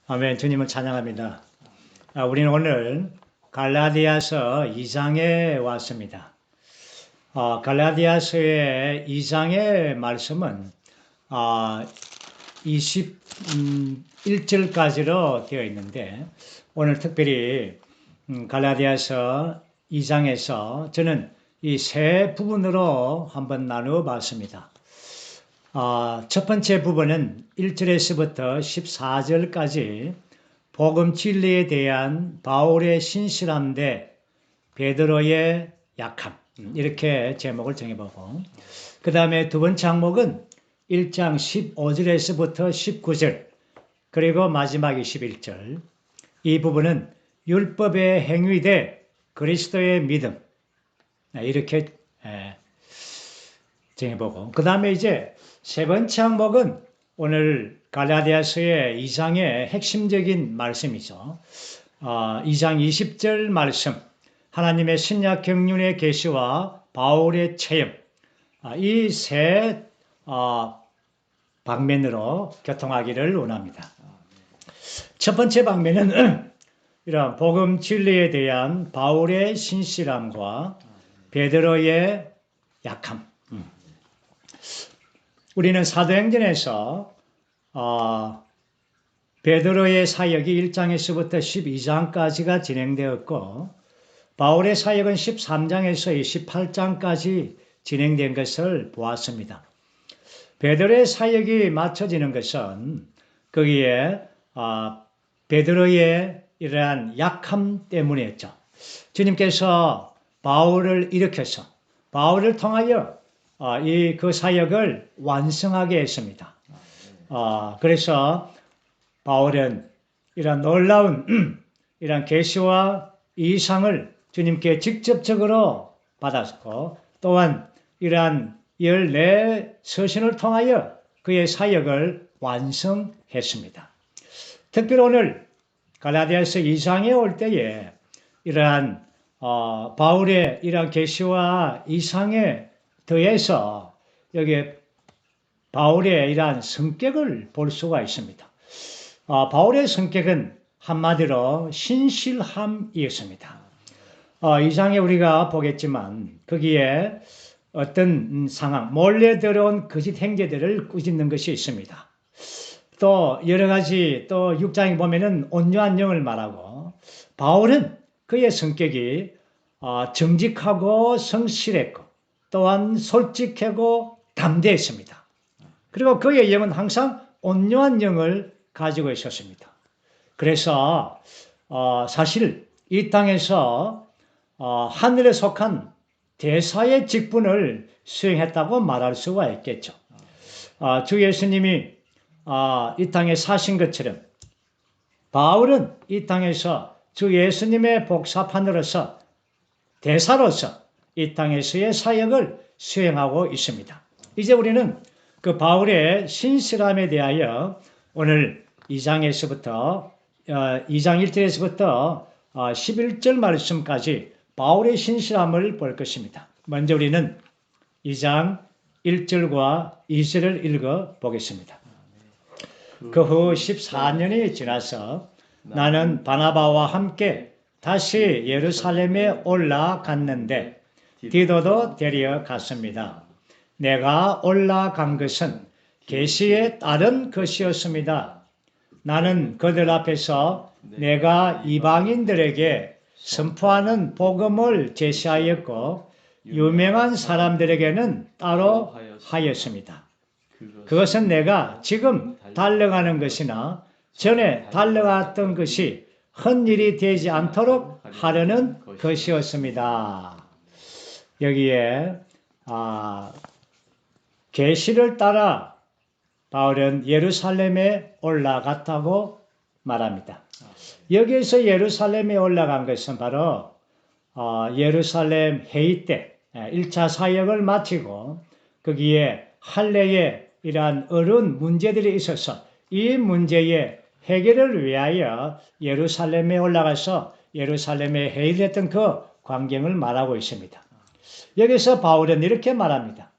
아멘. 주님을 찬양합니다. 우리는 오늘 갈라디아서 2장에 왔습니다. 갈라디아서의 2장의 말씀은 21절까지로 되어 있는데 오늘 특별히 갈라디아서 2장에서 저는 이 세 부분으로 한번 나누어 봤습니다. 첫 번째 부분은 1절에서부터 14절까지 복음 진리에 대한 바울의 신실함 대 베드로의 약함, 이렇게 제목을 정해보고, 그 다음에 두 번째 항목은 1장 15절에서부터 19절, 그리고 마지막 21절. 이 부분은 율법의 행위 대 그리스도의 믿음, 이렇게 정해보고, 그 다음에 이제 세 번째 항목은 오늘 갈라디아서의 2장의 핵심적인 말씀이죠. 2장 20절 말씀, 하나님의 신약 경륜의 계시와 바울의 체험, 이 세 방면으로 교통하기를 원합니다. 첫 번째 방면은 이런 복음 진리에 대한 바울의 신실함과 베드로의 약함. 우리는 사도행전에서 베드로의 사역이 1장에서부터 12장까지가 진행되었고, 바울의 사역은 13장에서 28장까지 진행된 것을 보았습니다. 베드로의 사역이 맞춰지는 것은 거기에 베드로의 이러한 약함 때문이었죠. 주님께서 바울을 일으켜서 바울을 통하여 그 사역을 완성하게 했습니다. 그래서 바울은 이런 놀라운 이런 계시와 이상을 주님께 직접적으로 받았고, 또한 이러한 14서신을 통하여 그의 사역을 완성했습니다. 특별히 오늘 갈라디아서 2장에 올 때에 이러한 바울의 이러한 계시와 이상에 더해서 여기 바울의 이러한 성격을 볼 수가 있습니다. 바울의 성격은 한마디로 신실함이었습니다. 2장에 우리가 보겠지만 거기에 어떤 상황, 몰래 들어온 거짓 행제들을 꾸짖는 것이 있습니다. 또 여러 가지, 또 6장에 보면은 온유한 영을 말하고, 바울은 그의 성격이 정직하고 성실했고 또한 솔직하고 담대했습니다. 그리고 그의 영은 항상 온유한 영을 가지고 있었습니다. 그래서 사실 이 땅에서 하늘에 속한 대사의 직분을 수행했다고 말할 수가 있겠죠. 주 예수님이 이 땅에 사신 것처럼 바울은 이 땅에서 주 예수님의 복사판으로서 대사로서 이 땅에서의 사역을 수행하고 있습니다. 이제 우리는 그 바울의 신실함에 대하여 오늘 2장 1절에서부터 11절 말씀까지 바울의 신실함을 볼 것입니다. 먼저 우리는 2장 1절과 2절을 읽어 보겠습니다. 그 후 14년이 지나서 나는 바나바와 함께 다시 예루살렘에 올라갔는데 디도도 데려갔습니다. 내가 올라간 것은 계시에 따른 것이었습니다. 나는 그들 앞에서 내가 이방인들에게 선포하는 복음을 제시하였고 유명한 사람들에게는 따로 하였습니다. 그것은 내가 지금 달려가는 것이나 전에 달려갔던 것이 헛일이 되지 않도록 하려는 것이었습니다. 여기에 계시를 따라 바울은 예루살렘에 올라갔다고 말합니다. 여기에서 예루살렘에 올라간 것은 바로 예루살렘 회의 때 1차 사역을 마치고 거기에 할례의 이러한 어려운 문제들이 있어서 이 문제의 해결을 위하여 예루살렘에 올라가서 예루살렘에 회의를 했던 그 광경을 말하고 있습니다. 여기서 바울은 이렇게 말합니다.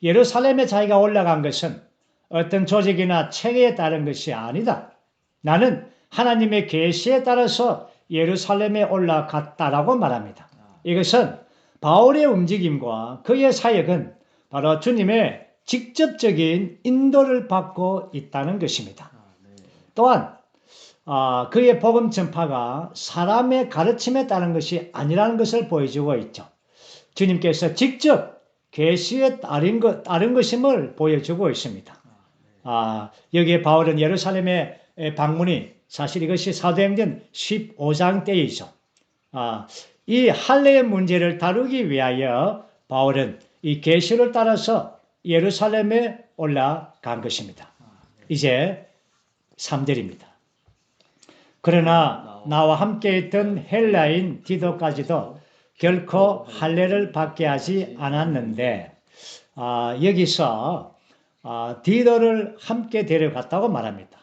예루살렘에 자기가 올라간 것은 어떤 조직이나 체계에 따른 것이 아니다. 나는 하나님의 계시에 따라서 예루살렘에 올라갔다라고 말합니다. 이것은 바울의 움직임과 그의 사역은 바로 주님의 직접적인 인도를 받고 있다는 것입니다. 또한 그의 복음 전파가 사람의 가르침에 따른 것이 아니라는 것을 보여주고 있죠. 주님께서 직접 계시에 따른 것임을 보여주고 있습니다. 여기에 바울은 예루살렘의 방문이 사실 이것이 사도행전 15장 때이죠. 이 할례의 문제를 다루기 위하여 바울은 이 계시를 따라서 예루살렘에 올라간 것입니다. 이제 3절입니다. 그러나 나와 함께 있던 헬라인 디도까지도 결코 할례를 받게 하지 않았는데 여기서 디도를 함께 데려갔다고 말합니다.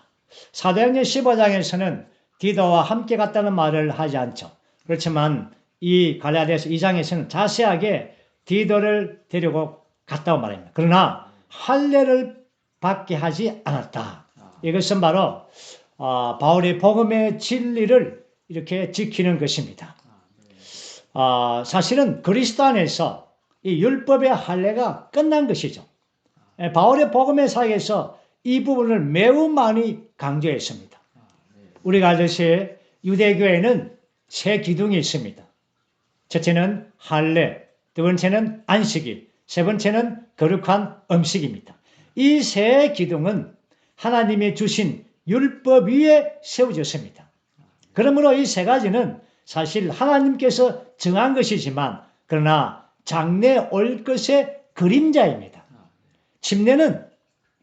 사도행전 15장에서는 디도와 함께 갔다는 말을 하지 않죠. 그렇지만 이 갈라디아서 2장에서는 자세하게 디도를 데리고 갔다고 말합니다. 그러나 할례를 받게 하지 않았다. 이것은 바로 바울의 복음의 진리를 이렇게 지키는 것입니다. 사실은 그리스도 안에서 이 율법의 할례가 끝난 것이죠. 바울의 복음의 사역에서 이 부분을 매우 많이 강조했습니다. 우리가 알듯이 유대교에는 세 기둥이 있습니다. 첫째는 할례, 두 번째는 안식일, 세 번째는 거룩한 음식입니다. 이 세 기둥은 하나님이 주신 율법 위에 세워졌습니다. 그러므로 이 세 가지는 사실 하나님께서 정한 것이지만 그러나 장래 올 것의 그림자입니다. 침례는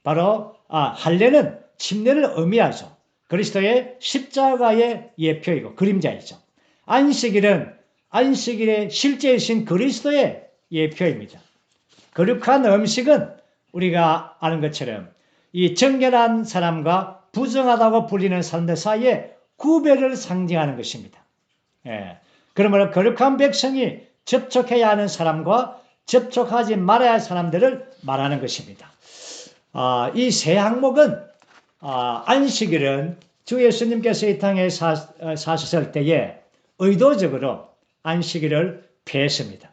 바로 할례는 침례를 의미하죠. 그리스도의 십자가의 예표이고 그림자이죠. 안식일의 실제이신 그리스도의 예표입니다. 거룩한 음식은 우리가 아는 것처럼 이 정결한 사람과 부정하다고 불리는 사람들 사이에 구별을 상징하는 것입니다. 그러므로 거룩한 백성이 접촉해야 하는 사람과 접촉하지 말아야 할 사람들을 말하는 것입니다. 이 세 항목은 안식일은 주 예수님께서 이 땅에 사셨을 때에 의도적으로 안식일을 폐했습니다.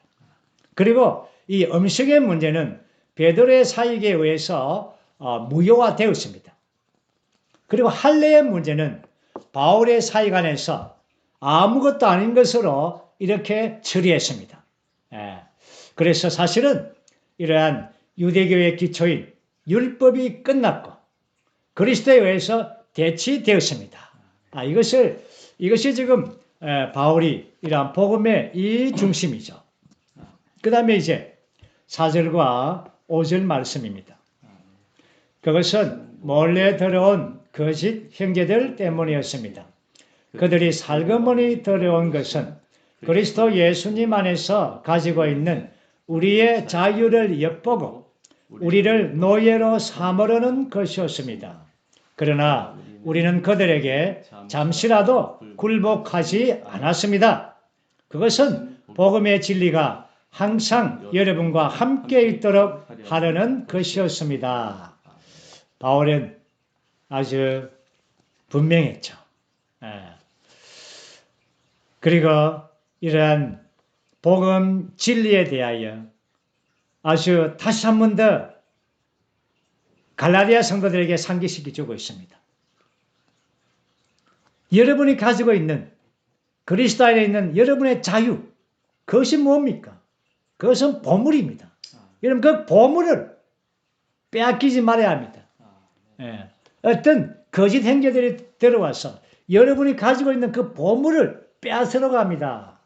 그리고 이 음식의 문제는 베드로의 사역에 의해서 무효화되었습니다. 그리고 할례의 문제는 바울의 사역 안에서 아무것도 아닌 것으로 이렇게 처리했습니다. 그래서 사실은 이러한 유대교의 기초인 율법이 끝났고 그리스도에 의해서 대치되었습니다. 이것이 지금 바울이 이러한 복음의 이 중심이죠. 그 다음에 이제 4절과 5절 말씀입니다. 그것은 몰래 들어온 거짓 형제들 때문이었습니다. 그들이 살그머니 들어온 것은 그리스도 예수님 안에서 가지고 있는 우리의 자유를 엿보고 우리를 노예로 삼으려는 것이었습니다. 그러나 우리는 그들에게 잠시라도 굴복하지 않았습니다. 그것은 복음의 진리가 항상 여러분과 함께 있도록 하려는 것이었습니다. 바울은 아주 분명했죠. 그리고 이러한 복음 진리에 대하여 아주 다시 한 번 더 갈라디아 성도들에게 상기시켜주고 있습니다. 여러분이 가지고 있는 그리스도 안에 있는 여러분의 자유, 그것이 뭡니까? 그것은 보물입니다. 여러분 그 보물을 빼앗기지 말아야 합니다. 어떤 거짓 행제들이 들어와서 여러분이 가지고 있는 그 보물을 빼앗으러 갑니다.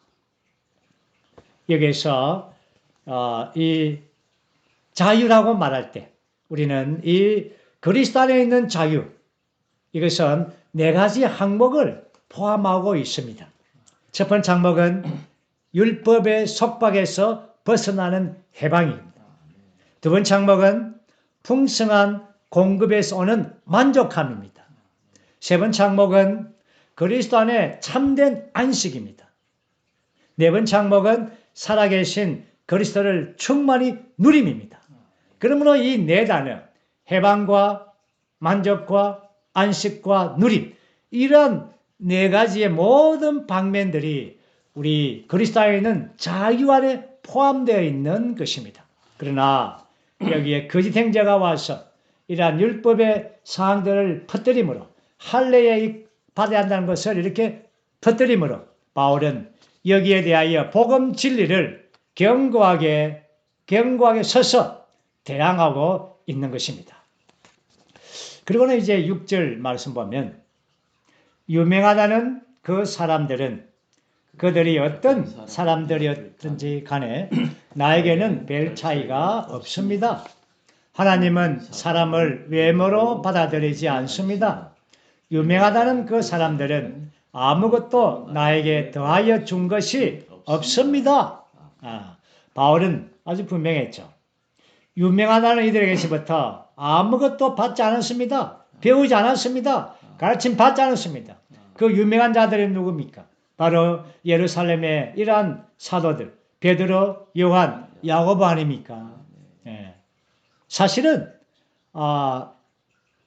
여기서 이 자유라고 말할 때 우리는 이 그리스도 안에 있는 자유, 이것은 네 가지 항목을 포함하고 있습니다. 첫 번째 항목은 율법의 속박에서 벗어나는 해방입니다. 두 번째 항목은 풍성한 공급에서 오는 만족함입니다. 세 번째 항목은 그리스도 안에 참된 안식입니다. 네 번째 항목은 살아계신 그리스도를 충만히 누림입니다. 그러므로 이 네 단어, 해방과 만족과 안식과 누림, 이런 네 가지의 모든 방면들이 우리 그리스도 안에 있는 자유 안에 포함되어 있는 것입니다. 그러나 여기에 거짓 행자가 와서 이러한 율법의 사항들을 퍼뜨림으로 할례에 받아야 한다는 것을 이렇게 퍼뜨림으로 바울은 여기에 대하여 복음 진리를 견고하게 서서 대항하고 있는 것입니다. 그리고는 이제 6절 말씀 보면 유명하다는 그 사람들은 그들이 어떤 사람들이었든지 간에 나에게는 별 차이가 없습니다. 하나님은 사람을 외모로 받아들이지 않습니다. 유명하다는 그 사람들은 아무것도 나에게 더하여 준 것이 없습니다. 바울은 아주 분명했죠. 유명하다는 이들에게서부터 아무것도 받지 않았습니다. 배우지 않았습니다. 가르침 받지 않았습니다. 그 유명한 자들이 누굽니까? 바로 예루살렘의 이러한 사도들, 베드로, 요한, 야고보 아닙니까? 사실은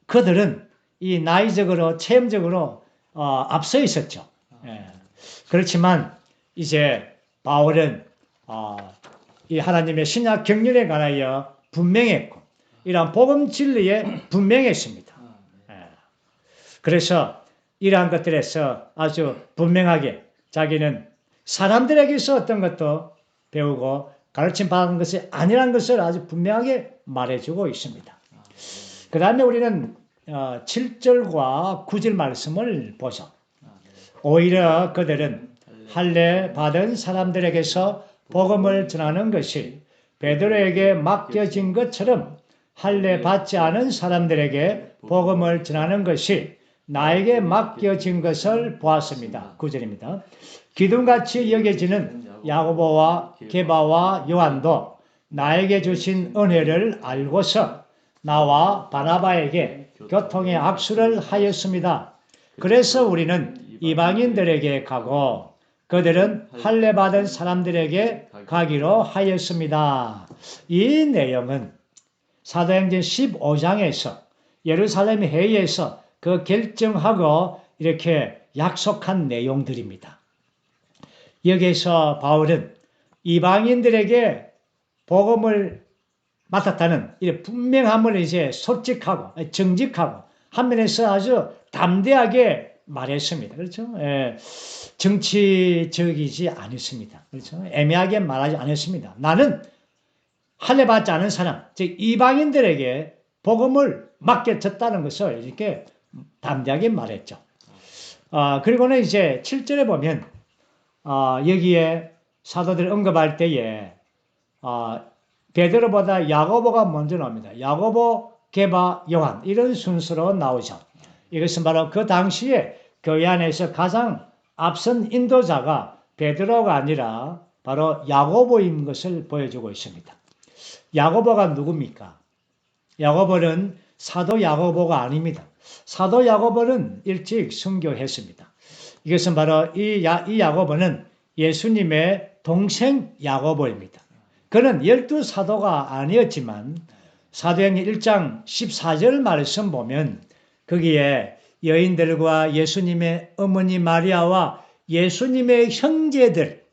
그들은 이 나이적으로 체험적으로 앞서 있었죠. 그렇지만 이제 바울은 이 하나님의 신약 경륜에 관하여 분명했고 이러한 복음 진리에 분명했습니다. 그래서 이러한 것들에서 아주 분명하게 자기는 사람들에게서 어떤 것도 배우고 가르침 받은 것이 아니라는 것을 아주 분명하게 말해주고 있습니다. 그 다음에 우리는 7절과 9절 말씀을 보죠. 오히려 그들은 할례 받은 사람들에게서 복음을 전하는 것이 베드로에게 맡겨진 것처럼 할례 받지 않은 사람들에게 복음을 전하는 것이 나에게 맡겨진 것을 보았습니다. 9절입니다. 기둥같이 여겨지는 야고보와 게바와 요한도 나에게 주신 은혜를 알고서 나와 바나바에게 교통의 악수를 하였습니다. 그래서 우리는 이방인들에게 가고 그들은 할례 받은 사람들에게 가기로 하였습니다. 이 내용은 사도행전 15장에서 예루살렘 회의에서 그 결정하고 이렇게 약속한 내용들입니다. 여기에서 바울은 이방인들에게 복음을 맡았다는 이 분명함을 이제 솔직하고 정직하고 한면에서 아주 담대하게 말했습니다. 그렇죠? 정치적이지 않았습니다. 그렇죠? 애매하게 말하지 않았습니다. 나는 할례 받지 않은 사람, 즉 이방인들에게 복음을 맡겨졌다는 것을 이렇게 담대하게 말했죠. 그리고는 이제 7절에 보면 여기에 사도들 언급할 때에 베드로보다 야고보가 먼저 나옵니다. 야고보, 게바, 요한 이런 순서로 나오죠. 이것은 바로 그 당시에 교회 안에서 가장 앞선 인도자가 베드로가 아니라 바로 야고보인 것을 보여주고 있습니다. 야고보가 누굽니까? 야고보는 사도 야고보가 아닙니다. 사도 야고보는 일찍 순교했습니다. 이것은 바로 이 야고보는 예수님의 동생 야고보입니다. 그는 12사도가 아니었지만 사도행전 1장 14절 말씀 보면 거기에 여인들과 예수님의 어머니 마리아와 예수님의 형제들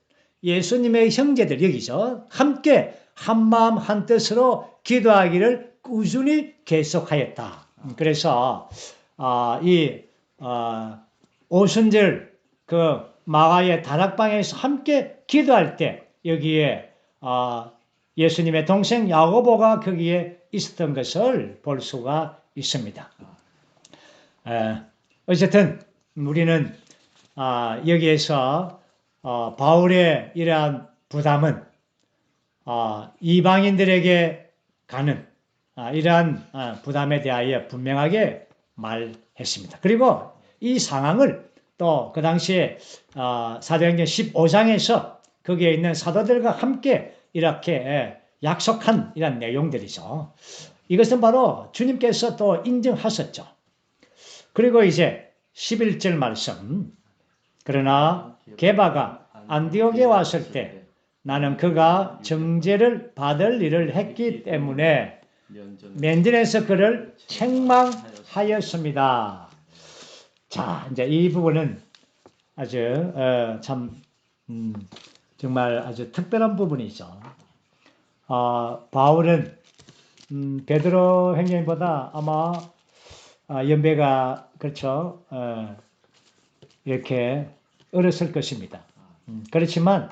여기죠. 함께 한마음 한뜻으로 기도하기를 꾸준히 계속하였다. 그래서 이 오순절 그 마가의 다락방에서 함께 기도할 때 여기에 예수님의 동생 야고보가 거기에 있었던 것을 볼 수가 있습니다. 어쨌든 우리는 여기에서 바울의 이러한 부담은 이방인들에게 가는 이러한 부담에 대하여 분명하게 말했습니다. 그리고 이 상황을 또 그 당시에 사도행전 15장에서 거기에 있는 사도들과 함께 이렇게 약속한 이런 내용들이죠. 이것은 바로 주님께서 또 인정하셨죠. 그리고 이제 11절 말씀. 그러나 게바가 안디옥에 왔을 때 나는 그가 정죄를 받을 일을 했기 때문에 면전에서 그를 책망하였습니다. 자, 이제 이 부분은 아주 정말 아주 특별한 부분이죠. 바울은 베드로 행정보다 아마 연배가 그렇죠. 이렇게 어렸을 것입니다. 그렇지만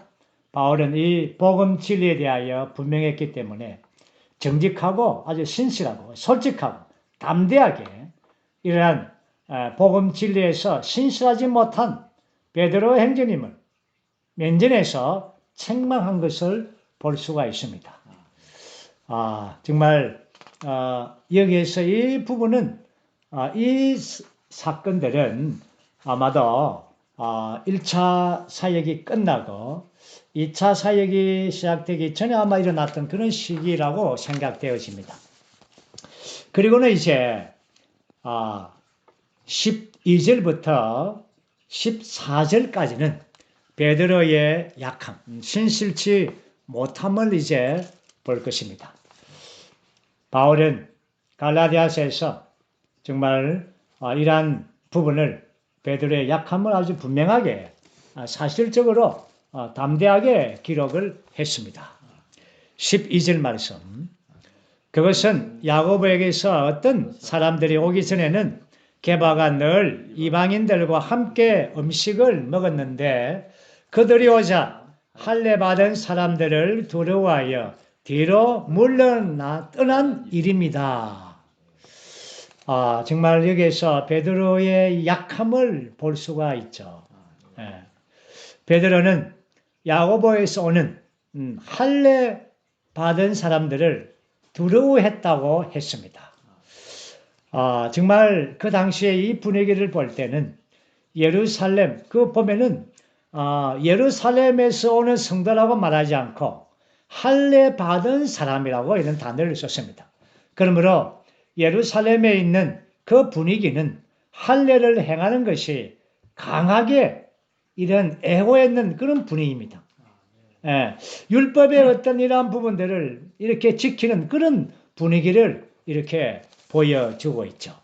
바울은 이 복음 진리에 대하여 분명했기 때문에 정직하고 아주 신실하고 솔직하고 담대하게 이러한 복음 진리에서 신실하지 못한 베드로 행정님을 면전에서 책망한 것을 볼 수가 있습니다. 정말 여기에서 이 부분은 이 사건들은 아마도 1차 사역이 끝나고 2차 사역이 시작되기 전에 아마 일어났던 그런 시기라고 생각되어집니다. 그리고는 이제 12절부터 14절까지는 베드로의 약함, 신실치 못함을 이제 볼 것입니다. 바울은 갈라디아서에서 정말 이러한 부분을 베드로의 약함을 아주 분명하게 사실적으로 담대하게 기록을 했습니다. 12절 말씀. 그것은 야고보에게서 어떤 사람들이 오기 전에는 게바가 늘 이방인들과 함께 음식을 먹었는데 그들이 오자 할례 받은 사람들을 두려워하여 뒤로 물러나 떠난 일입니다. 정말 여기에서 베드로의 약함을 볼 수가 있죠. 베드로는 야고보에서 오는 할례 받은 사람들을 두려워했다고 했습니다. 정말 그 당시에 이 분위기를 볼 때는 예루살렘, 보면은 예루살렘에서 오는 성도라고 말하지 않고 할례 받은 사람이라고 이런 단어를 썼습니다. 그러므로 예루살렘에 있는 그 분위기는 할례를 행하는 것이 강하게 이런 애호했는 그런 분위기입니다. 율법의 어떤 이러한 부분들을 이렇게 지키는 그런 분위기를 이렇게 보여주고 있죠.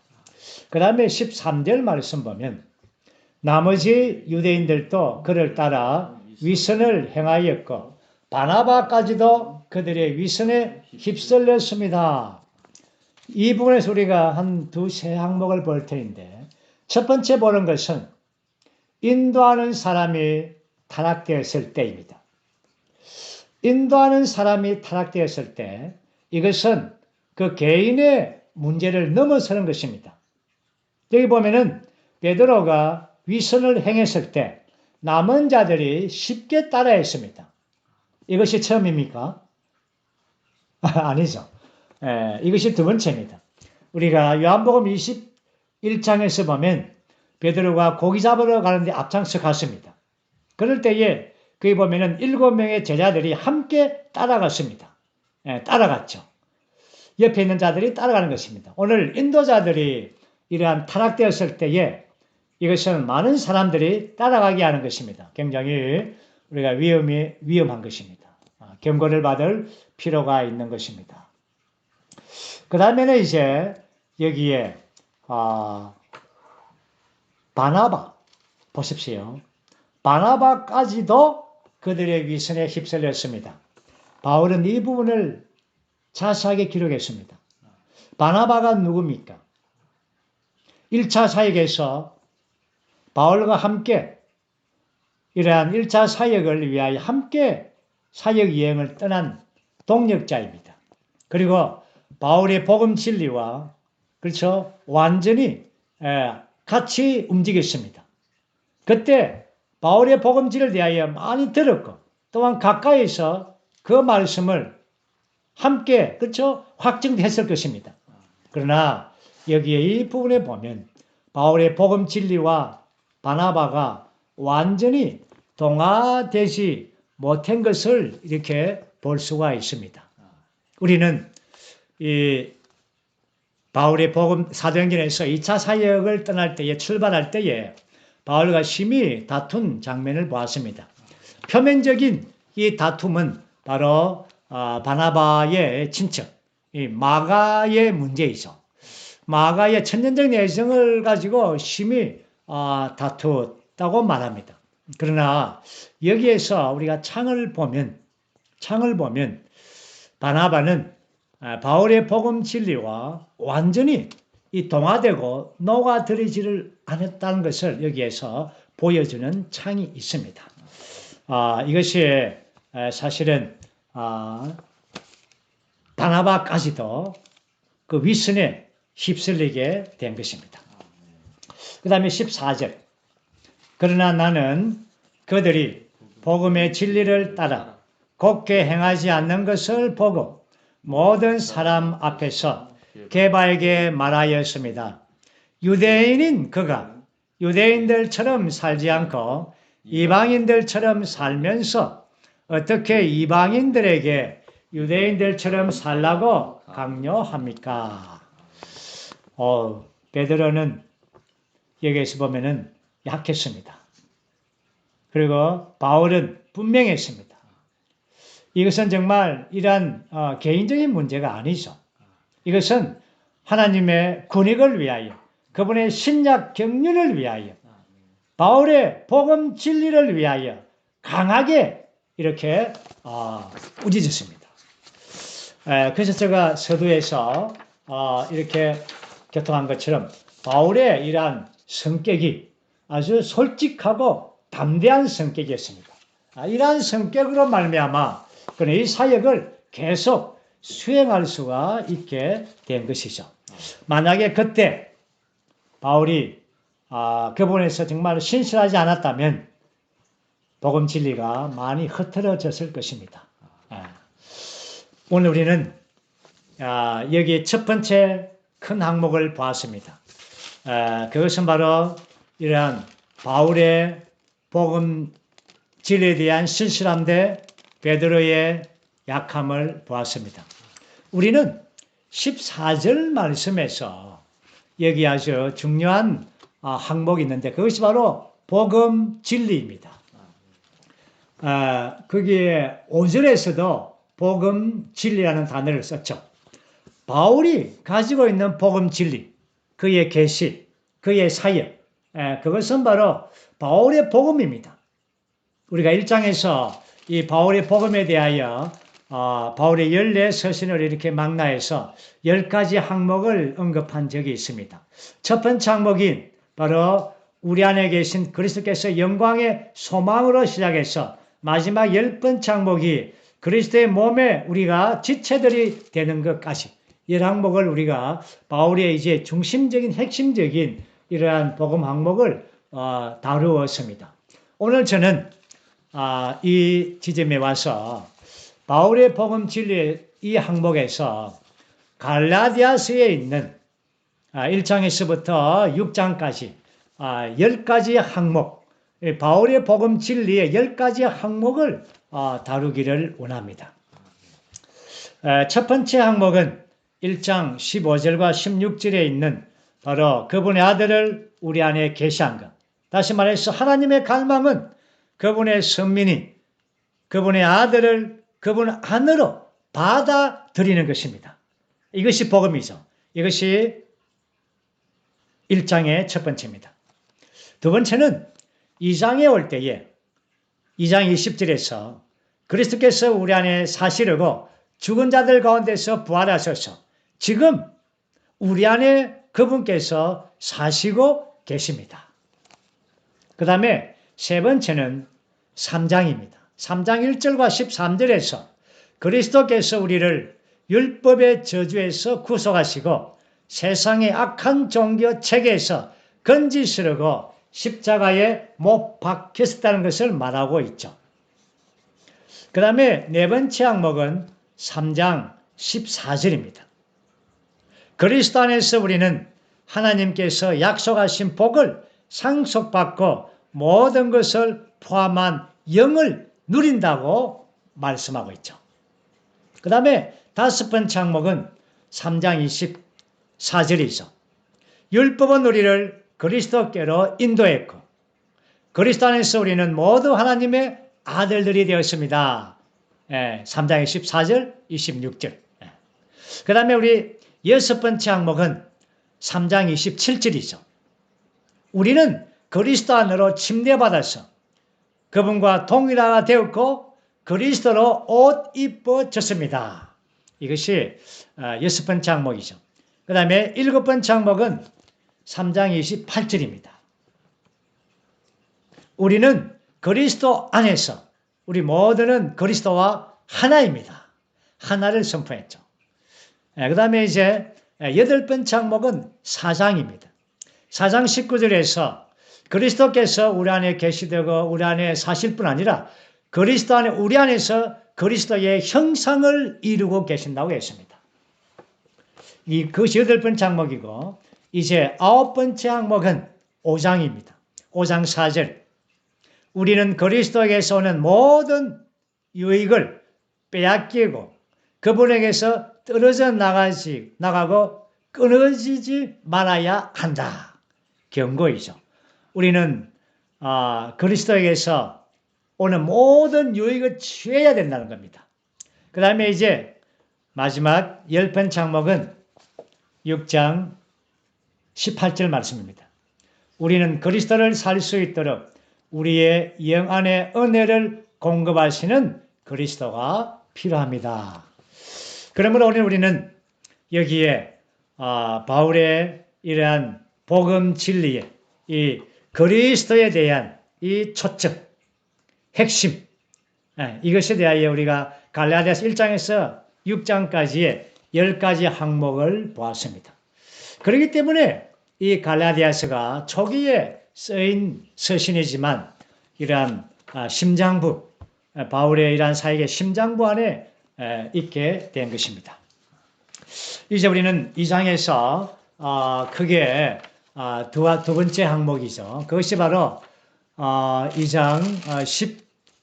그 다음에 13절 말씀 보면 나머지 유대인들도 그를 따라 위선을 행하였고 바나바까지도 그들의 위선에 휩쓸렸습니다. 이 부분에서 우리가 한 두세 항목을 볼 터인데 첫 번째 보는 것은 인도하는 사람이 타락되었을 때입니다. 인도하는 사람이 타락되었을 때 이것은 그 개인의 문제를 넘어서는 것입니다. 여기 보면은 베드로가 위선을 행했을 때 남은 자들이 쉽게 따라했습니다. 이것이 처음입니까? 아니죠. 이것이 두 번째입니다. 우리가 요한복음 21장에서 보면 베드로가 고기 잡으러 가는데 앞장서 갔습니다. 그럴 때에 거기 보면은 7명의 제자들이 함께 따라갔습니다. 따라갔죠. 옆에 있는 자들이 따라가는 것입니다. 오늘 인도자들이 이러한 타락되었을 때에 이것은 많은 사람들이 따라가게 하는 것입니다. 굉장히 우리가 위험한 것입니다. 경고를 받을 필요가 있는 것입니다. 그 다음에는 이제 여기에 바나바 보십시오. 바나바까지도 그들의 위선에 휩쓸렸습니다. 바울은 이 부분을 자세하게 기록했습니다. 바나바가 누굽니까? 1차 사역에서 바울과 함께 이러한 1차 사역을 위하여 함께 사역 여행을 떠난 동력자입니다. 그리고 바울의 복음 진리와 그렇죠? 완전히 같이 움직였습니다. 그때 바울의 복음 진리를 대하여 많이 들었고 또한 가까이서 그 말씀을 함께 그렇죠? 확증했을 것입니다. 그러나 여기에 이 부분에 보면 바울의 복음 진리와 바나바가 완전히 동화되지 못한 것을 이렇게 볼 수가 있습니다. 우리는 이 바울의 복음 사도행전에서 2차 사역을 떠날 때에 출발할 때에 바울과 심히 다툰 장면을 보았습니다. 표면적인 이 다툼은 바로 바나바의 친척 이 마가의 문제이죠. 마가의 천년적 내성을 가지고 심히 다투었다고 말합니다. 그러나 여기에서 우리가 창을 보면 바나바는 바울의 복음 진리와 완전히 이 동화되고 녹아들이지를 않았다는 것을 여기에서 보여주는 창이 있습니다. 이것이 사실은 바나바까지도 그 위선에 휩쓸리게 된 것입니다. 그 다음에 14절. 그러나 나는 그들이 복음의 진리를 따라 곱게 행하지 않는 것을 보고 모든 사람 앞에서 게바에게 말하였습니다. 유대인인 그가 유대인들처럼 살지 않고 이방인들처럼 살면서 어떻게 이방인들에게 유대인들처럼 살라고 강요합니까? 베드로는 여기에서 보면은 약했습니다. 그리고 바울은 분명했습니다. 이것은 정말 이러한 개인적인 문제가 아니죠. 이것은 하나님의 군익을 위하여, 그분의 신약 경륜을 위하여, 바울의 복음 진리를 위하여 강하게 이렇게 꾸짖었습니다. 그래서 제가 서두에서 이렇게 교통한 것처럼 바울의 이러한 성격이 아주 솔직하고 담대한 성격이었습니다. 이러한 성격으로 말미암아 그는 이 사역을 계속 수행할 수가 있게 된 것이죠. 만약에 그때 바울이 그분에서 정말 신실하지 않았다면 복음 진리가 많이 흐트러졌을 것입니다. 오늘 우리는 여기 첫 번째 큰 항목을 보았습니다. 그것은 바로 이러한 바울의 복음 진리에 대한 신실함 대 베드로의 약함을 보았습니다. 우리는 14절 말씀에서 여기 아주 중요한 항목이 있는데 그것이 바로 복음 진리입니다. 거기에 5절에서도 복음 진리라는 단어를 썼죠. 바울이 가지고 있는 복음 진리, 그의 계시, 그의 사역, 그것은 바로 바울의 복음입니다. 우리가 1장에서 이 바울의 복음에 대하여 바울의 14서신을 이렇게 망라해서 10가지 항목을 언급한 적이 있습니다. 첫 번째 항목인 바로 우리 안에 계신 그리스도께서 영광의 소망으로 시작해서 마지막 10번째 항목이 그리스도의 몸에 우리가 지체들이 되는 것까지 이 항목을 우리가 바울의 이제 중심적인 핵심적인 이러한 복음 항목을 다루었습니다. 오늘 저는 이 지점에 와서 바울의 복음 진리의 이 항목에서 갈라디아서에 있는 1장에서부터 6장까지 10가지 항목, 바울의 복음 진리의 10가지 항목을 다루기를 원합니다. 첫 번째 항목은 1장 15절과 16절에 있는 바로 그분의 아들을 우리 안에 계시한 것. 다시 말해서 하나님의 갈망은 그분의 선민이 그분의 아들을 그분 안으로 받아들이는 것입니다. 이것이 복음이죠. 이것이 1장의 첫 번째입니다. 두 번째는 2장에 올 때에 2장 20절에서 그리스도께서 우리 안에 사시려고 죽은 자들 가운데서 부활하셔서 지금 우리 안에 그분께서 사시고 계십니다. 그 다음에 세 번째는 3장입니다. 3장 1절과 13절에서 그리스도께서 우리를 율법의 저주에서 구속하시고 세상의 악한 종교 체계에서 건지시려고 십자가에 못 박혔다는 것을 말하고 있죠. 그 다음에 네 번째 항목은 3장 14절입니다. 그리스도 안에서 우리는 하나님께서 약속하신 복을 상속받고 모든 것을 포함한 영을 누린다고 말씀하고 있죠. 그 다음에 다섯 번째 항목은 3장 24절이죠. 율법은 우리를 그리스도께로 인도했고 그리스도 안에서 우리는 모두 하나님의 아들들이 되었습니다. 3장 24절, 26절. 그 다음에 우리 여섯 번째 항목은 3장 27절이죠. 우리는 그리스도 안으로 침례받아서 그분과 동일하가 되었고 그리스도로 옷 입어졌습니다. 이것이 6번째 항목이죠. 그 다음에 7번째 항목은 3장 28절입니다. 우리는 그리스도 안에서 우리 모두는 그리스도와 하나입니다. 하나를 선포했죠. 그 다음에 이제 8번째 항목은 4장입니다. 4장 19절에서 그리스도께서 우리 안에 계시되고 우리 안에 사실 뿐 아니라 그리스도 안에 우리 안에서 그리스도의 형상을 이루고 계신다고 했습니다. 그것이 8번째 항목이고 이제 9번째 항목은 5장입니다. 5장 4절. 우리는 그리스도에게서 오는 모든 유익을 빼앗기고 그분에게서 떨어져 나가고 끊어지지 말아야 한다. 경고이죠. 우리는 그리스도에게서 오는 모든 유익을 취해야 된다는 겁니다. 그 다음에 이제 마지막 10번째 항목은 6장 18절 말씀입니다. 우리는 그리스도를 살 수 있도록 우리의 영 안에 은혜를 공급하시는 그리스도가 필요합니다. 그러므로 우리는 여기에 바울의 이러한 복음 진리의 이 그리스도에 대한 이 초점, 핵심, 이것에 대하여 우리가 갈라디아서 1장에서 6장까지의 10가지 항목을 보았습니다. 그렇기 때문에 이 갈라디아서가 초기에 쓰인 서신이지만 이러한 심장부, 바울의 이러한 사역의 심장부 안에 있게 된 것입니다. 이제 우리는 2장에서 크게 두 번째 항목이죠. 그것이 바로 2장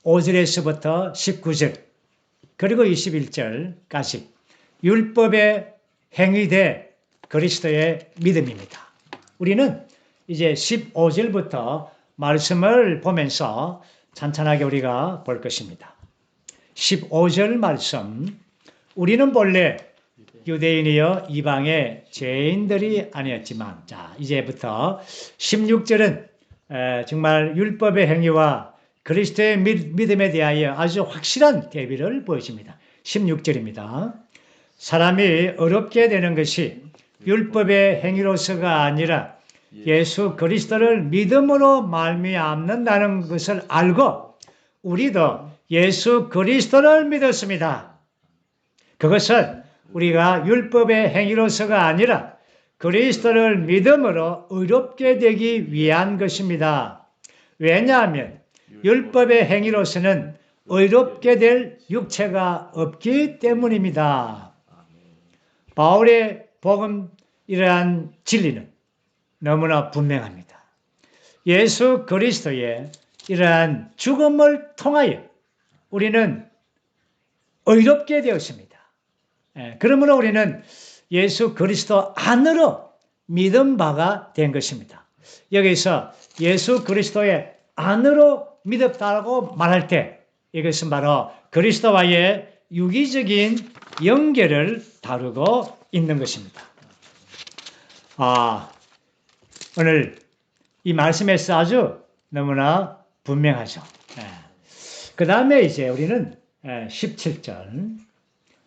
15절에서부터 19절 그리고 21절까지 율법의 행위대 그리스도의 믿음입니다. 우리는 이제 15절부터 말씀을 보면서 찬찬하게 우리가 볼 것입니다. 15절 말씀. 우리는 본래 유대인이여 이방의 죄인들이 아니었지만, 자, 이제부터 16절은 정말 율법의 행위와 그리스도의 믿음에 대하여 아주 확실한 대비를 보여줍니다. 16절입니다. 사람이 어렵게 되는 것이 율법의 행위로서가 아니라 예수 그리스도를 믿음으로 말미암는다는 것을 알고 우리도 예수 그리스도를 믿었습니다. 그것은 우리가 율법의 행위로서가 아니라 그리스도를 믿음으로 의롭게 되기 위한 것입니다. 왜냐하면 율법의 행위로서는 의롭게 될 육체가 없기 때문입니다. 바울의 복음 이러한 진리는 너무나 분명합니다. 예수 그리스도의 이러한 죽음을 통하여 우리는 의롭게 되었습니다. 그러므로 우리는 예수 그리스도 안으로 믿은 바가 된 것입니다. 여기서 예수 그리스도의 안으로 믿었다고 말할 때 이것은 바로 그리스도와의 유기적인 연결을 다루고 있는 것입니다. 오늘 이 말씀에서 아주 너무나 분명하죠. 그 다음에 이제 우리는 17절.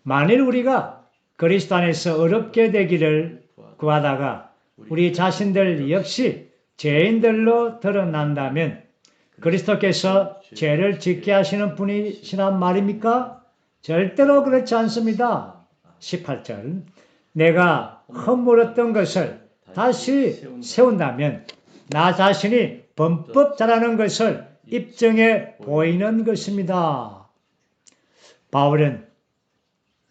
만일 우리가 그리스도 안에서 어렵게 되기를 구하다가 우리 자신들 역시 죄인들로 드러난다면 그리스도께서 죄를 짓게 하시는 분이시란 말입니까? 절대로 그렇지 않습니다. 18절. 내가 허물었던 것을 다시 세운다면 나 자신이 범법자라는 것을 입증해 보이는 것입니다. 바울은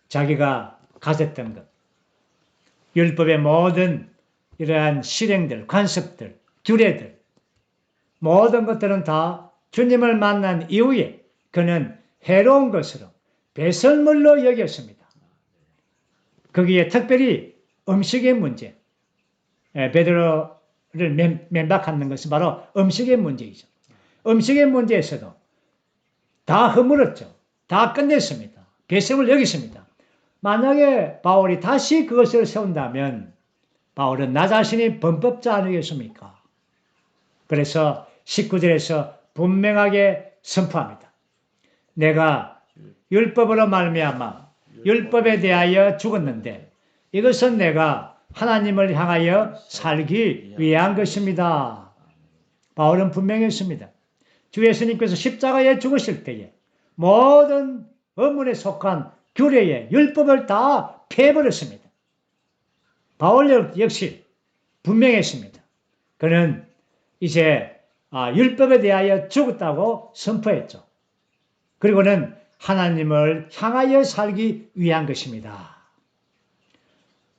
자기가 가졌던 것, 율법의 모든 이러한 실행들, 관습들, 규례들, 모든 것들은 다 주님을 만난 이후에 그는 해로운 것으로 배설물로 여겼습니다. 거기에 특별히 음식의 문제, 베드로를 면박하는 것은 바로 음식의 문제이죠. 음식의 문제에서도 다 허물었죠. 다 끝냈습니다. 배설물 여겼습니다. 만약에 바울이 다시 그것을 세운다면 바울은 나 자신이 범법자 아니겠습니까? 그래서 19절에서 분명하게 선포합니다. 내가 율법으로 말미암아 율법에 대하여 죽었는데 이것은 내가 하나님을 향하여 살기 위한 것입니다. 바울은 분명했습니다. 주 예수님께서 십자가에 죽으실 때에 모든 의문에 속한 규례의 율법을 다 폐해버렸습니다. 바울 역시 분명했습니다. 그는 이제 율법에 대하여 죽었다고 선포했죠. 그리고는 하나님을 향하여 살기 위한 것입니다.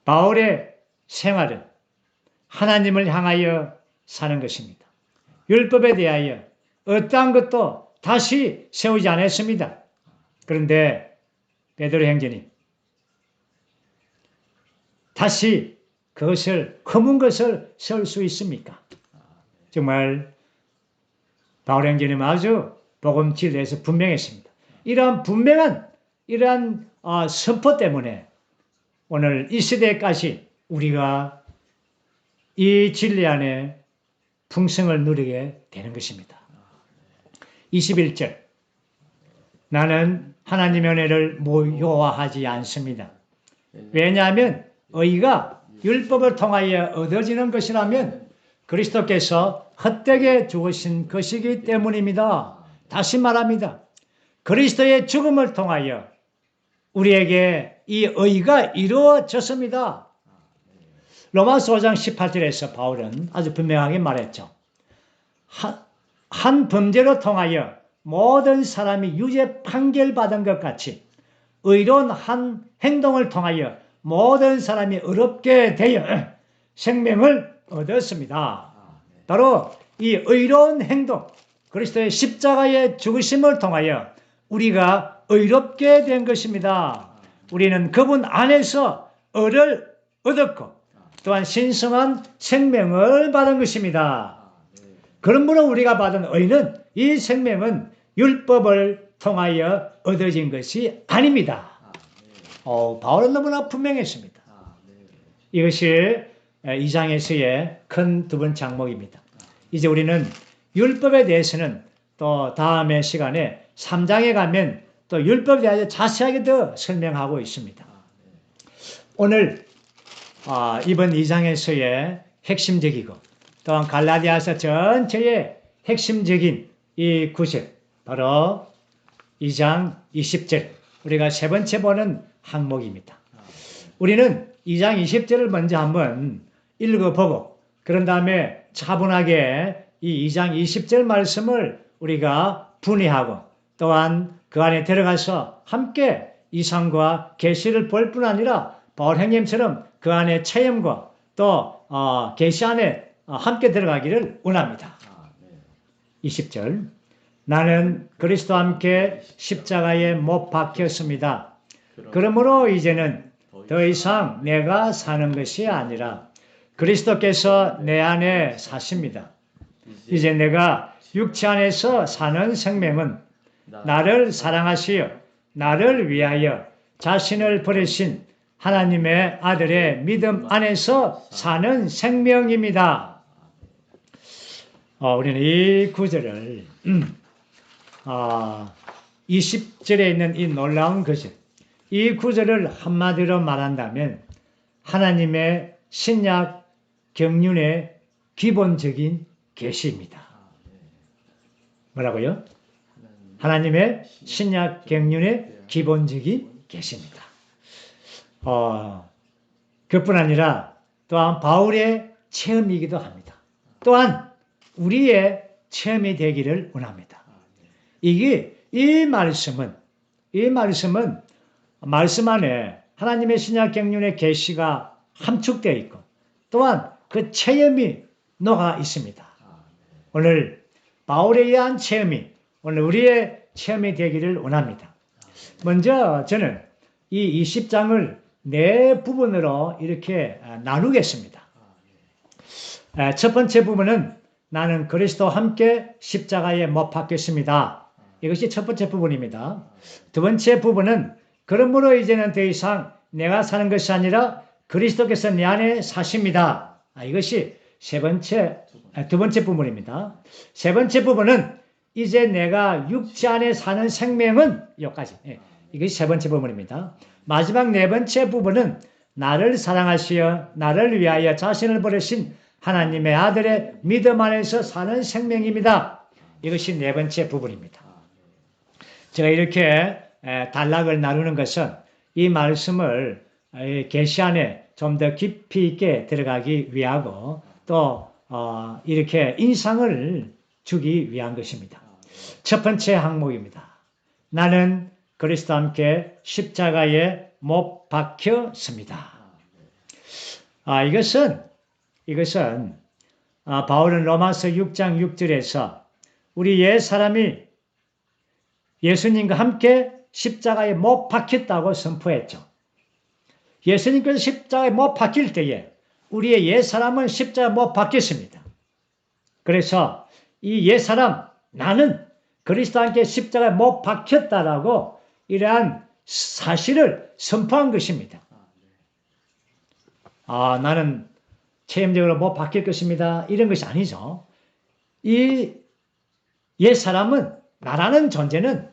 바울의 생활은 하나님을 향하여 사는 것입니다. 율법에 대하여 어떠한 것도 다시 세우지 않았습니다. 그런데 베드로 행전이 다시 그것을 허문 것을 세울 수 있습니까? 정말 바울 행전이 아주 복음 진리에서 분명했습니다. 이러한 분명한 이러한 선포 때문에 오늘 이 시대까지 우리가 이 진리 안에 풍성을 누리게 되는 것입니다. 21절 나는 하나님의 은혜를 모요하지 않습니다. 왜냐하면 의가 율법을 통하여 얻어지는 것이라면 그리스도께서 헛되게 죽으신 것이기 때문입니다. 다시 말합니다. 그리스도의 죽음을 통하여 우리에게 이 의가 이루어졌습니다. 로마서 5장 18절에서 바울은 아주 분명하게 말했죠. 한 범죄로 통하여 모든 사람이 유죄 판결받은 것 같이 의로운 한 행동을 통하여 모든 사람이 의롭게 되어 생명을 얻었습니다. 바로 이 의로운 행동, 그리스도의 십자가의 죽으심을 통하여 우리가 의롭게 된 것입니다. 우리는 그분 안에서 의를 얻었고 또한 신성한 생명을 받은 것입니다. 그러므로 우리가 받은 의는 이 생명은 율법을 통하여 얻어진 것이 아닙니다. 바울은 너무나 분명했습니다. 이것이 2장에서의 큰 두 번째 항목입니다. 이제 우리는 율법에 대해서는 또 다음의 시간에 3장에 가면 또 율법에 대해서 자세하게 더 설명하고 있습니다. 오늘 이번 2장에서의 핵심적이고 또한 갈라디아서 전체의 핵심적인 이 구절 바로 2장 20절 우리가 세 번째 보는 항목입니다. 우리는 2장 20절을 먼저 한번 읽어보고 그런 다음에 차분하게 이 2장 20절 말씀을 우리가 분해하고 또한 그 안에 들어가서 함께 이상과 계시를 볼 뿐 아니라 바울 형님처럼 그 안에 체험과 또 계시 안에 함께 들어가기를 원합니다. 20절 나는 그리스도와 함께 십자가에 못 박혔습니다. 그러므로 이제는 더 이상 내가 사는 것이 아니라 그리스도께서 내 안에 사십니다. 이제 내가 육체 안에서 사는 생명은 나를 사랑하시어 나를 위하여 자신을 버리신 하나님의 아들의 믿음 안에서 사는 생명입니다. 우리는 이 구절을 20절에 있는 이 놀라운 구절, 이 구절을 한마디로 말한다면 하나님의 신약 경륜의 기본적인 계시입니다. 뭐라고요? 하나님의 신약 경륜의 기본적인 계시입니다. 그뿐 아니라 또한 바울의 체험이기도 합니다. 또한 우리의 체험이 되기를 원합니다. 이 말씀은 말씀 안에 하나님의 신약 경륜의 계시가 함축되어 있고 또한 그 체험이 녹아 있습니다. 오늘 바울에 의한 체험이 오늘 우리의 체험이 되기를 원합니다. 먼저 저는 이 20장을 네 부분으로 이렇게 나누겠습니다. 첫 번째 부분은 나는 그리스도와 함께 십자가에 못 박혔습니다. 이것이 첫 번째 부분입니다. 두 번째 부분은 그러므로 이제는 더 이상 내가 사는 것이 아니라 그리스도께서 내 안에 사십니다. 이것이 두 번째 부분입니다. 세 번째 부분은 이제 내가 육체 안에 사는 생명은 여기까지. 이것이 세 번째 부분입니다. 마지막 네 번째 부분은 나를 사랑하시어 나를 위하여 자신을 버리신 하나님의 아들의 믿음 안에서 사는 생명입니다. 이것이 네 번째 부분입니다. 제가 이렇게 단락을 나누는 것은 이 말씀을 계시 안에 좀 더 깊이 있게 들어가기 위하고 또 이렇게 인상을 주기 위한 것입니다. 첫 번째 항목입니다. 나는 그리스도와 함께 십자가에 못 박혔습니다. 이것은 바울은 로마서 6장 6절에서 우리 옛 사람이 예수님과 함께 십자가에 못 박혔다고 선포했죠. 예수님께서 십자가에 못 박힐 때에 우리의 옛 사람은 십자가에 못 박혔습니다. 그래서 이 옛 사람, 나는 그리스도와 함께 십자가에 못 박혔다라고 이러한 사실을 선포한 것입니다. 나는 체험적으로 못 박힐 것입니다. 이런 것이 아니죠. 이 옛 사람은, 나라는 존재는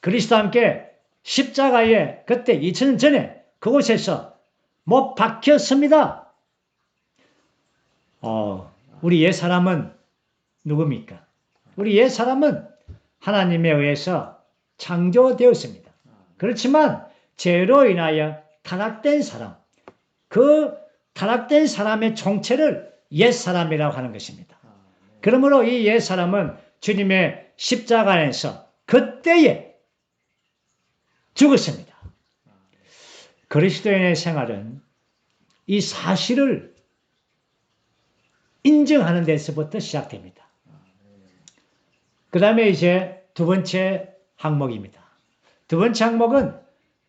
그리스도와 함께 십자가에 그때 2000년 전에 그곳에서 못 박혔습니다. 우리 옛 사람은 누굽니까? 우리 옛 사람은 하나님에 의해서 창조되었습니다. 그렇지만 죄로 인하여 타락된 사람, 그 타락된 사람의 정체를 옛 사람이라고 하는 것입니다. 그러므로 이 옛 사람은 주님의 십자가 안에서 그때에 죽었습니다. 그리스도인의 생활은 이 사실을 인정하는 데서부터 시작됩니다. 그 다음에 이제 두 번째 항목입니다. 두 번째 항목은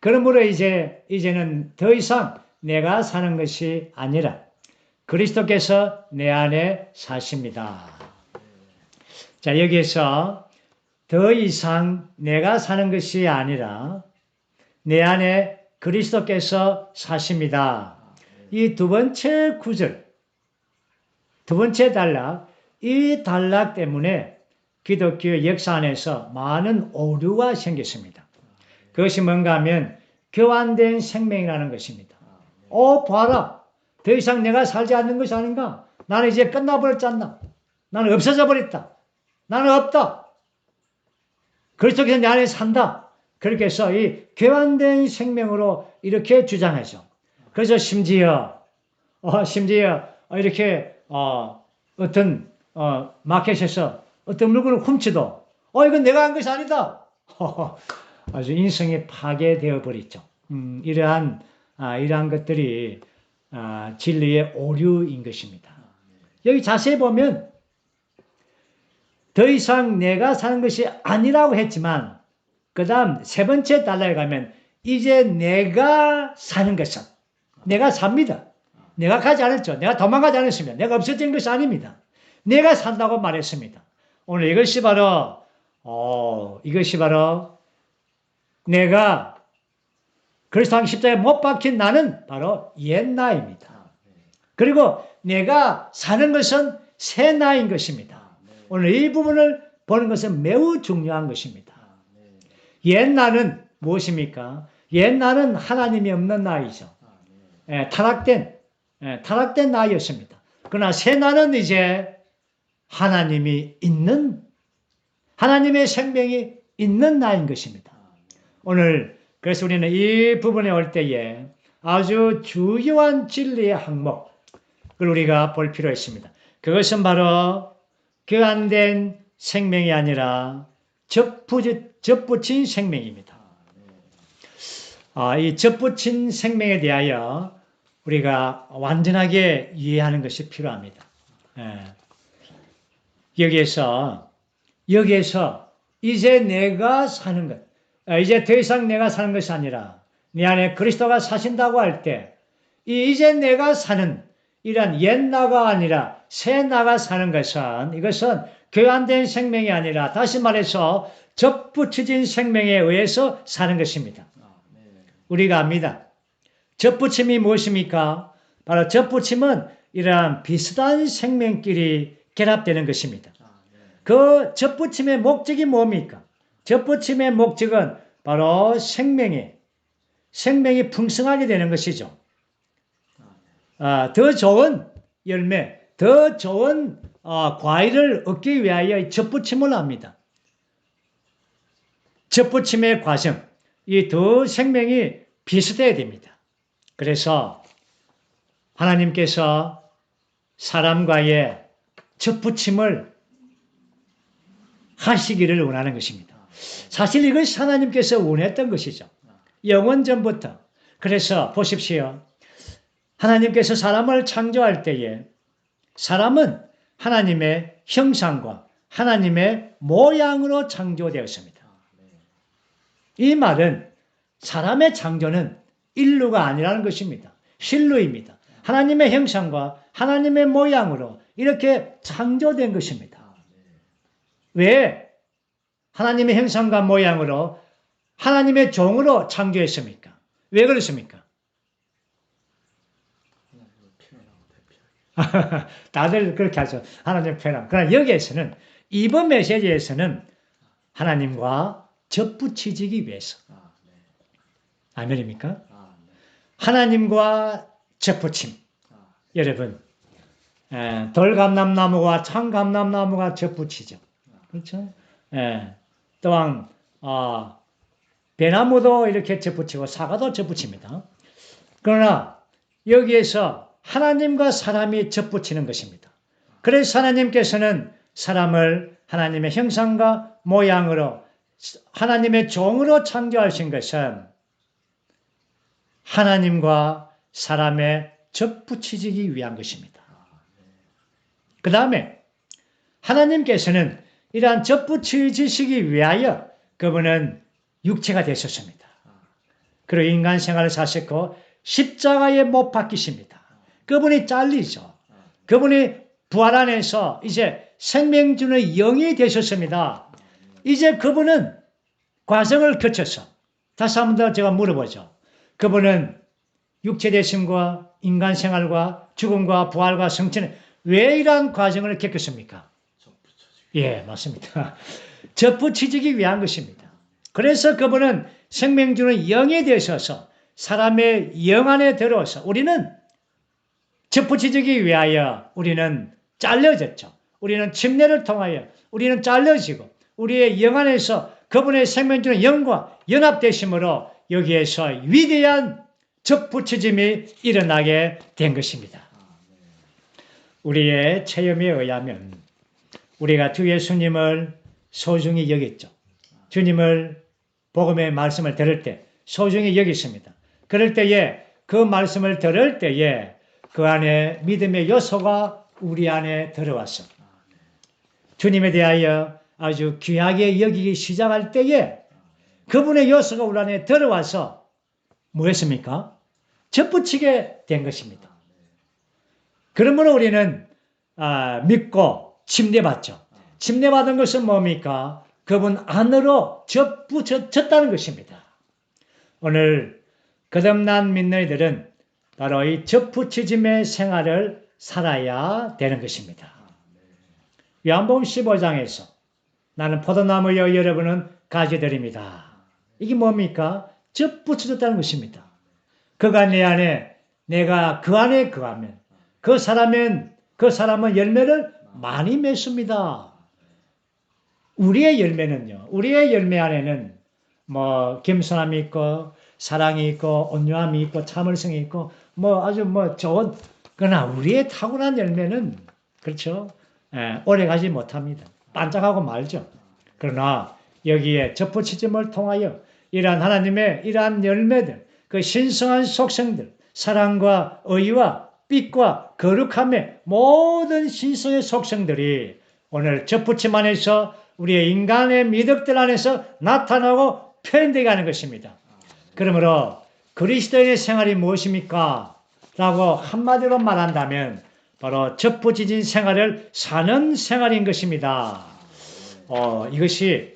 그러므로 이제는 더 이상 내가 사는 것이 아니라 그리스도께서 내 안에 사십니다. 자, 여기에서 더 이상 내가 사는 것이 아니라 내 안에 그리스도께서 사십니다. 이 두 번째 구절, 두 번째 단락, 이 단락 때문에 기독교 역사 안에서 많은 오류가 생겼습니다. 그것이 뭔가 하면 교환된 생명이라는 것입니다. 봐라. 더 이상 내가 살지 않는 것이 아닌가? 나는 이제 끝나버렸지 않나? 나는 없어져 버렸다. 나는 없다. 그리스도께서 내 안에 산다. 그렇게 해서 이 교환된 생명으로 이렇게 주장하죠. 그래서 심지어 이렇게 어떤 마켓에서 어떤 물건을 훔치도 이건 내가 한 것이 아니다. 아주 인성이 파괴되어 버렸죠. 이러한 것들이 진리의 오류인 것입니다. 여기 자세히 보면 더 이상 내가 사는 것이 아니라고 했지만 그 다음 세 번째 단락에 가면 이제 내가 사는 것은 내가 삽니다. 내가 가지 않았죠. 내가 도망가지 않았습니다. 내가 없어진 것이 아닙니다. 내가 산다고 말했습니다. 오늘 이것이 바로 내가 그리스도 십자가에 못 박힌 나는 바로 옛 나입니다. 그리고 내가 사는 것은 새 나인 것입니다. 오늘 이 부분을 보는 것은 매우 중요한 것입니다. 옛 나는 무엇입니까? 옛 나는 하나님이 없는 나이죠. 타락된 나이였습니다. 그러나 새 나는 이제 하나님이 있는, 하나님의 생명이 있는 나인 것입니다. 오늘 그래서 우리는 이 부분에 올 때에 아주 중요한 진리의 항목을 우리가 볼 필요가 있습니다. 그것은 바로 교환된 생명이 아니라 접붙인 생명입니다. 이 접붙인 생명에 대하여 우리가 완전하게 이해하는 것이 필요합니다. 여기에서 이제 내가 사는 것, 이제 더 이상 내가 사는 것이 아니라 내 안에 그리스도가 사신다고 할 때 이제 내가 사는 이런 옛 나가 아니라 새 나가 사는 것은 이것은 교환된 생명이 아니라 다시 말해서 접붙여진 생명에 의해서 사는 것입니다. 우리가 압니다. 접붙임이 무엇입니까? 바로 접붙임은 이러한 비슷한 생명끼리 결합되는 것입니다. 그 접붙임의 목적이 뭡니까? 접붙임의 목적은 바로 생명이 풍성하게 되는 것이죠. 더 좋은 열매, 더 좋은 과일을 얻기 위하여 접붙임을 합니다. 접붙임의 과정, 이 두 생명이 비슷해야 됩니다. 그래서 하나님께서 사람과의 접붙임을 하시기를 원하는 것입니다. 사실 이것이 하나님께서 원했던 것이죠. 영원전부터. 그래서 보십시오. 하나님께서 사람을 창조할 때에 사람은 하나님의 형상과 하나님의 모양으로 창조되었습니다. 이 말은 사람의 창조는 인류가 아니라는 것입니다. 신류입니다. 하나님의 형상과 하나님의 모양으로 이렇게 창조된 것입니다. 왜 하나님의 형상과 모양으로 하나님의 종으로 창조했습니까? 왜 그렇습니까? 다들 그렇게 하죠. 하나님 표현하고. 그러나 여기에서는 이번 메시지에서는 하나님과 접붙이기 위해서. 아멘입니까? 하나님과 접붙임. 여러분, 돌감람나무와 참감람나무가 접붙이죠. 그렇죠? 또한 배나무도 이렇게 접붙이고 사과도 접붙입니다. 그러나 여기에서 하나님과 사람이 접붙이는 것입니다. 그래서 하나님께서는 사람을 하나님의 형상과 모양으로 하나님의 종으로 창조하신 것은 하나님과 사람의 접붙이기 위한 것입니다. 그 다음에 하나님께서는 이러한 접붙이시기 위하여 그분은 육체가 되셨습니다. 그리고 인간 생활을 사셨고 십자가에 못 박히십니다. 그분이 잘리죠. 그분이 부활 안에서 이제 생명 주는 영이 되셨습니다. 이제 그분은 과정을 거쳐서 다시 한 번 더 제가 물어보죠. 그분은 육체 되심과 인간 생활과 죽음과 부활과 성취는 왜 이러한 과정을 겪었습니까? 예, 맞습니다. 접붙이기 위한 것입니다. 그래서 그분은 생명 주는 영이 되셔서 사람의 영 안에 들어서 우리는 접붙이기 위하여 우리는 잘려졌죠. 우리는 침례를 통하여 우리는 잘려지고 우리의 영 안에서 그분의 생명 주는 영과 연합되심으로 여기에서 위대한 접붙이짐이 일어나게 된 것입니다. 우리의 체험에 의하면 우리가 주 예수님을 소중히 여겼죠. 주님을 복음의 말씀을 들을 때 소중히 여겼습니다. 그럴 때에 그 말씀을 들을 때에 그 안에 믿음의 요소가 우리 안에 들어왔어. 주님에 대하여 아주 귀하게 여기기 시작할 때에 그분의 요소가 우리 안에 들어와서 뭐 했습니까? 접붙이게 된 것입니다. 그러므로 우리는 믿고 침례받죠. 침례받은 것은 뭡니까? 그분 안으로 접붙였다는 것입니다. 오늘 거듭난 믿는 이들은 바로 이 접붙이짐의 생활을 살아야 되는 것입니다. 요한복음 15장에서 나는 포도나무여 여러분은 가지들입니다. 이게 뭡니까? 접붙여졌다는 것입니다. 그가 내 안에 내가 그 안에 거하면 그 사람은 열매를 많이 맺습니다. 우리의 열매는요. 우리의 열매 안에는 뭐 겸손함이 있고 사랑이 있고 온유함이 있고 참을성이 있고 뭐 아주 뭐 좋은 그러나 우리의 타고난 열매는 그렇죠. 오래 가지 못합니다. 반짝하고 말죠. 그러나 여기에 접붙이짐을 통하여 이러한 하나님의 이러한 열매들 그 신성한 속성들 사랑과 의와 빛과 거룩함의 모든 신성의 속성들이 오늘 접붙임 안에서 우리의 인간의 미덕들 안에서 나타나고 표현되게 하는 것입니다. 그러므로 그리스도인의 생활이 무엇입니까? 라고 한마디로 말한다면 바로 접붙이진 생활을 사는 생활인 것입니다. 이것이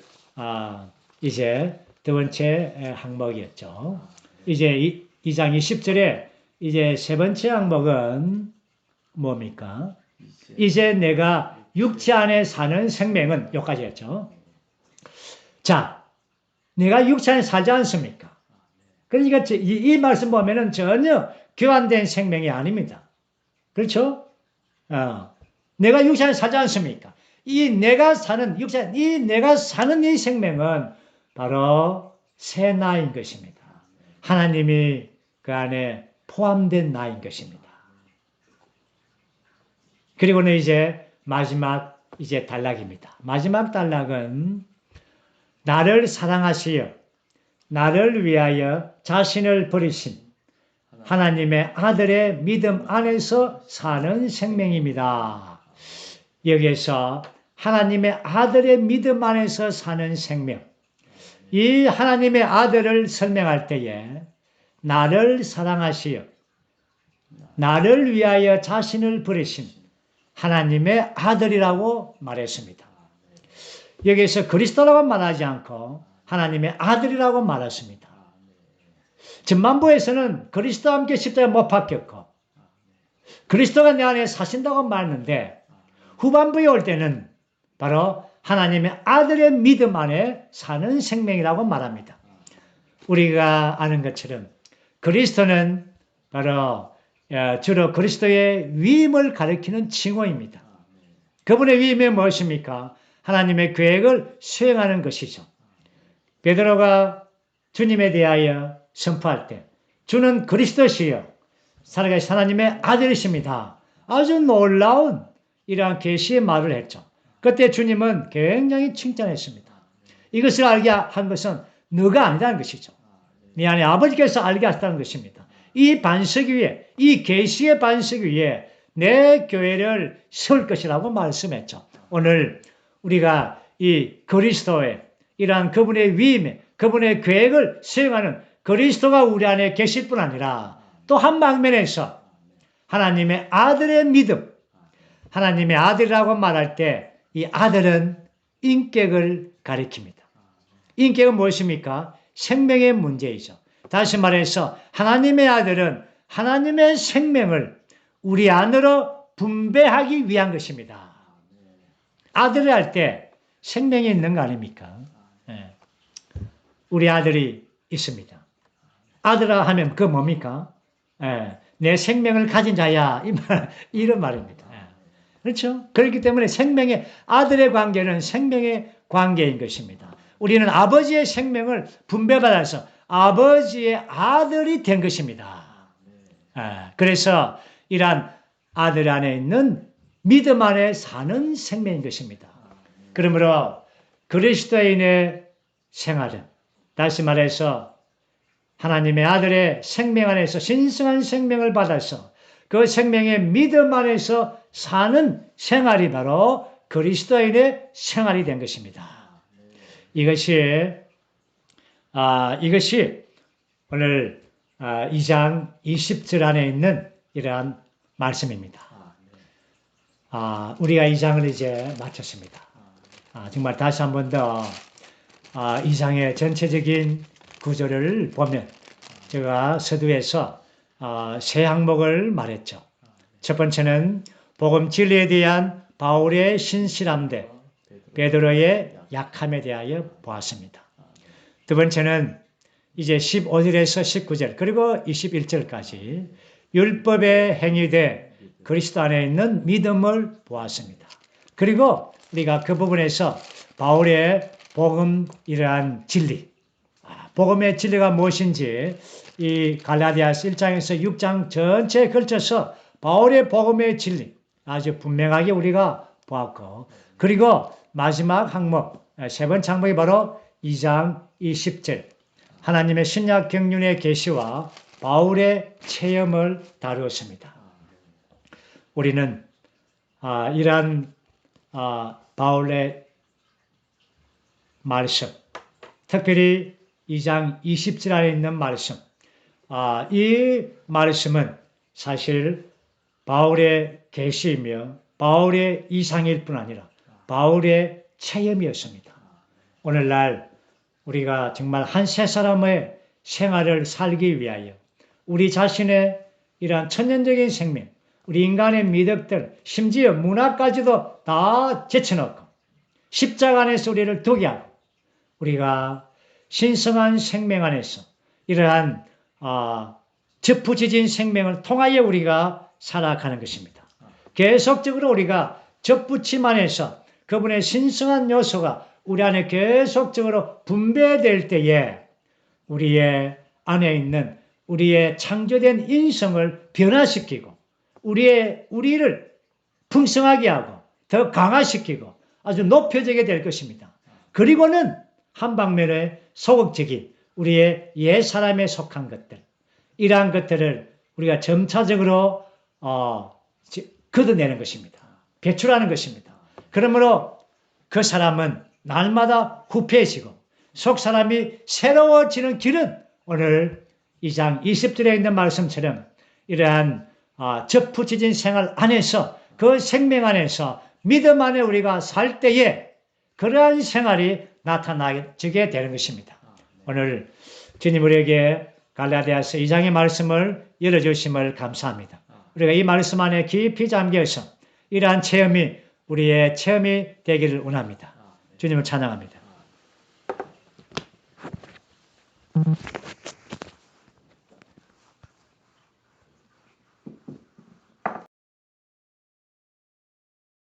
이제 두 번째 항목이었죠. 이제 2장 20절에 이제 세 번째 항목은 뭡니까? 이제 내가 육체 안에 사는 생명은 여기까지 했죠. 자, 내가 육체 안에 살지 않습니까? 그러니까 이 말씀 보면은 전혀 교환된 생명이 아닙니다. 그렇죠? 내가 육체 안에 살지 않습니까? 이 내가 사는 이 생명은 바로 새 나인 것입니다. 하나님이 그 안에 포함된 나인 것입니다. 그리고는 이제 마지막 단락입니다. 마지막 단락은 나를 사랑하시어 나를 위하여 자신을 버리신 하나님의 아들의 믿음 안에서 사는 생명입니다. 여기에서 하나님의 아들의 믿음 안에서 사는 생명, 이 하나님의 아들을 설명할 때에 나를 사랑하시어 나를 위하여 자신을 버리신 하나님의 아들이라고 말했습니다. 여기에서 그리스도라고 말하지 않고 하나님의 아들이라고 말했습니다. 전반부에서는 그리스도와 함께 십자가에 못 박혔고 그리스도가 내 안에 사신다고 말하는데 후반부에 올 때는 바로 하나님의 아들의 믿음 안에 사는 생명이라고 말합니다. 우리가 아는 것처럼 그리스도는 바로 주로 그리스도의 위임을 가리키는 칭호입니다. 그분의 위임이 무엇입니까? 하나님의 계획을 수행하는 것이죠. 베드로가 주님에 대하여 선포할 때 주는 그리스도시요 살아계신 하나님의 아들이십니다. 아주 놀라운 이러한 계시의 말을 했죠. 그때 주님은 굉장히 칭찬했습니다. 이것을 알게 한 것은 너가 아니라는 것이죠. 네 안에 아버지께서 알게 하셨다는 것입니다. 이 반석 위에, 이 계시의 반석 위에 내 교회를 세울 것이라고 말씀했죠. 오늘 우리가 이 그리스도의 이러한 그분의 위임에 그분의 계획을 수행하는 그리스도가 우리 안에 계실 뿐 아니라 또 한 방면에서 하나님의 아들의 믿음, 하나님의 아들이라고 말할 때 이 아들은 인격을 가리킵니다. 인격은 무엇입니까? 생명의 문제이죠. 다시 말해서 하나님의 아들은 하나님의 생명을 우리 안으로 분배하기 위한 것입니다. 아들을 할 때 생명이 있는 거 아닙니까? 우리 아들이 있습니다. 아들아 하면 그 뭡니까? 내 생명을 가진 자야. 이런 말입니다. 그렇죠? 그렇기 때문에 생명의 아들의 관계는 생명의 관계인 것입니다. 우리는 아버지의 생명을 분배받아서 아버지의 아들이 된 것입니다. 그래서 이러한 아들 안에 있는 믿음 안에 사는 생명인 것입니다. 그러므로 그리스도인의 생활은 다시 말해서 하나님의 아들의 생명 안에서 신성한 생명을 받아서 그 생명의 믿음 안에서 사는 생활이 바로 그리스도인의 생활이 된 것입니다. 이것이 오늘 2장 20절 안에 있는 이러한 말씀입니다. 우리가 2장을 이제 마쳤습니다. 정말 다시 한 번 더 2장의 전체적인 구조를 보면 제가 서두에서 세 항목을 말했죠. 첫 번째는 복음 진리에 대한 바울의 신실함대 베드로의 약함에 대하여 보았습니다. 두 번째는 이제 15절에서 19절 그리고 21절까지 율법의 행위대 그리스도 안에 있는 믿음을 보았습니다. 그리고 우리가 그 부분에서 바울의 복음 이러한 진리, 복음의 진리가 무엇인지 이 갈라디아서 1장에서 6장 전체에 걸쳐서 바울의 복음의 진리 아주 분명하게 우리가 보았고 그리고 마지막 항목, 세 번째 항목이 바로 2장 20절 하나님의 신약 경륜의 계시와 바울의 체험을 다루었습니다. 우리는 이러한 바울의 말씀, 특별히 2장 20절 안에 있는 말씀, 이 말씀은 사실 바울의 계시이며 바울의 이상일 뿐 아니라 바울의 체험이었습니다. 오늘날 우리가 정말 한 세 사람의 생활을 살기 위하여 우리 자신의 이러한 천년적인 생명, 우리 인간의 미덕들, 심지어 문화까지도 다 제쳐놓고 십자가 안에서 우리를 두게 하고 우리가 신성한 생명 안에서 이러한 접붙여진 생명을 통하여 우리가 살아가는 것입니다. 계속적으로 우리가 접붙임 안에서 그분의 신성한 요소가 우리 안에 계속적으로 분배될 때에 우리의 안에 있는 우리의 창조된 인성을 변화시키고 우리를 풍성하게 하고 더 강화시키고 아주 높여지게 될 것입니다. 그리고는 한 방면에 소극적인 우리의 옛사람에 속한 것들, 이러한 것들을 우리가 점차적으로 걷어내는 것입니다. 배출하는 것입니다. 그러므로 그 사람은 날마다 후패해지고 속 사람이 새로워지는 길은 오늘 2장 20절에 있는 말씀처럼 이러한 접붙여진 생활 안에서 그 생명 안에서 믿음 안에 우리가 살 때에 그러한 생활이 나타나게 되는 것입니다. 오늘 주님 우리에게 갈라디아서 2장의 말씀을 열어주심을 감사합니다. 우리가 이 말씀 안에 깊이 잠겨서 이러한 체험이 우리의 체험이 되기를 원합니다. 주님을 찬양합니다.